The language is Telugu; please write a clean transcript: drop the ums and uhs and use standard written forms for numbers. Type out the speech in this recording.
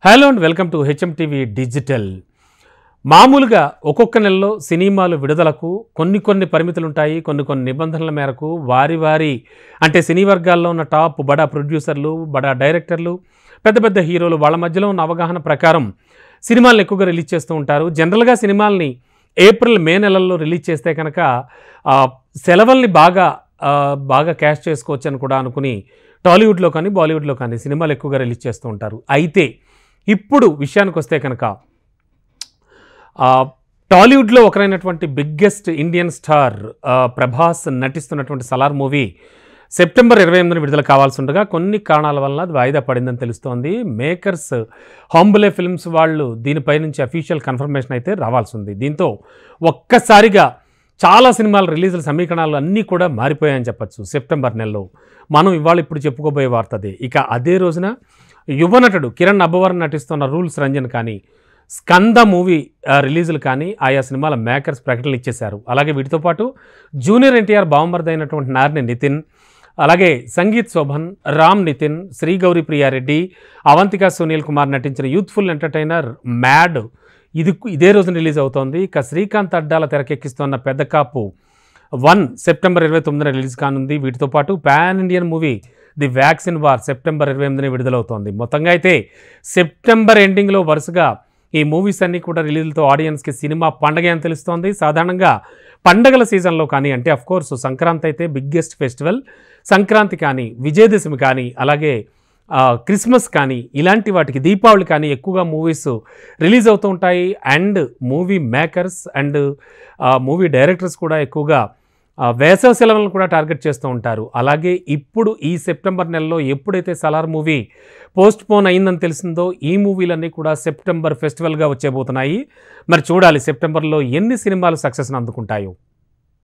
Hello and welcome to HM TV digital. మామూలుగా ఒక్కొక్క నెలలో సినిమాలు విడుదలకు కొన్ని పరిమితులు ఉంటాయి. కొన్ని నిబంధనల మేరకు వారి అంటే సినీ వర్గాల్లో ఉన్న టాప్ బడా ప్రొడ్యూసర్లు, బడా డైరెక్టర్లు, పెద్ద హీరోలు వాళ్ళ మధ్యలో ఉన్న అవగాహన ప్రకారం సినిమాలను ఎక్కువగా రిలీజ్ చేస్తూ ఉంటారు. జనరల్గా సినిమాల్ని ఏప్రిల్, మే నెలల్లో రిలీజ్ చేస్తే కనుక సెలవుల్ని బాగా క్యాష్ చేసుకోవచ్చు అని కూడా అనుకుని టాలీవుడ్లో కానీ బాలీవుడ్లో కానీ సినిమాలు ఎక్కువగా రిలీజ్ చేస్తూ ఉంటారు. అయితే ఇప్పుడు విషయానికి వస్తే కనుక టాలీవుడ్లో ఒకరైనటువంటి బిగ్గెస్ట్ ఇండియన్ స్టార్ ప్రభాస్ నటిస్తున్నటువంటి సలార్ మూవీ సెప్టెంబర్ 28న విడుదల కావాల్సి ఉండగా కొన్ని కారణాల వలన అది వాయిదా పడిందని తెలుస్తోంది. మేకర్స్ హాంబులే ఫిల్మ్స్ వాళ్ళు దీనిపై నుంచి అఫీషియల్ కన్ఫర్మేషన్ అయితే రావాల్సి ఉంది. దీంతో ఒక్కసారిగా చాలా సినిమాల రిలీజుల సమీకరణాలు అన్నీ కూడా మారిపోయాయని చెప్పచ్చు. సెప్టెంబర్ నెలలో మనం ఇప్పుడు చెప్పుకోబోయే వార్త అదే. ఇక అదే రోజున యువనటుడు కిరణ్ అబ్బవరం నటిస్తున్న రూల్స్ రంజన్ కానీ, స్కంద మూవీ రిలీజులు కానీ ఆయా సినిమాల మేకర్స్ ప్రకటనలు ఇచ్చేశారు. అలాగే వీటితో పాటు జూనియర్ ఎన్టీఆర్ బావమరిది అయినటువంటి నార్ని నితిన్, అలాగే సంగీత్ శోభన్, రామ్ నితిన్, శ్రీ గౌరీ ప్రియారెడ్డి, అవంతిక సునీల్ కుమార్ నటించిన యూత్ఫుల్ ఎంటర్టైనర్ మ్యాడ్ ఇదే రోజున రిలీజ్ అవుతోంది. ఇక శ్రీకాంత్ అడ్డాల తెరకెక్కిస్తున్న పెద్ద కాపు 1 సెప్టెంబర్ 29న రిలీజ్ కానుంది. వీటితో పాటు pan Indian movie the vaccine war September 28న విడుదలవుతోంది. మొత్తంగా అయితే సెప్టెంబర్ ఎండింగ్లో వరుసగా ఈ మూవీస్ అన్నీ కూడా రిలీజ్లతో ఆడియన్స్కి సినిమా పండగ అని తెలుస్తోంది. సాధారణంగా పండగల సీజన్లో కానీ, అంటే అఫ్కోర్స్ సంక్రాంతి అయితే బిగ్గెస్ట్ ఫెస్టివల్, సంక్రాంతి కానీ, విజయదశమి కానీ, అలాగే క్రిస్మస్ కానీ, ఇలాంటి వాటికి దీపావళి కానీ ఎక్కువగా మూవీస్ రిలీజ్ అవుతూ ఉంటాయి. And movie makers and movie directors కూడా ఎక్కువగా వేసవి సెలవులను కూడా టార్గెట్ చేస్తూ ఉంటారు. అలాగే ఇప్పుడు ఈ సెప్టెంబర్ నెలలో ఎప్పుడైతే సలార్ మూవీ పోస్ట్పోన్ అయిందని తెలిసిందో ఈ మూవీలన్నీ కూడా సెప్టెంబర్ ఫెస్టివల్గా వచ్చేబోతున్నాయి. మరి చూడాలి సెప్టెంబర్లో ఎన్ని సినిమాలు సక్సెస్ని అందుకుంటాయో.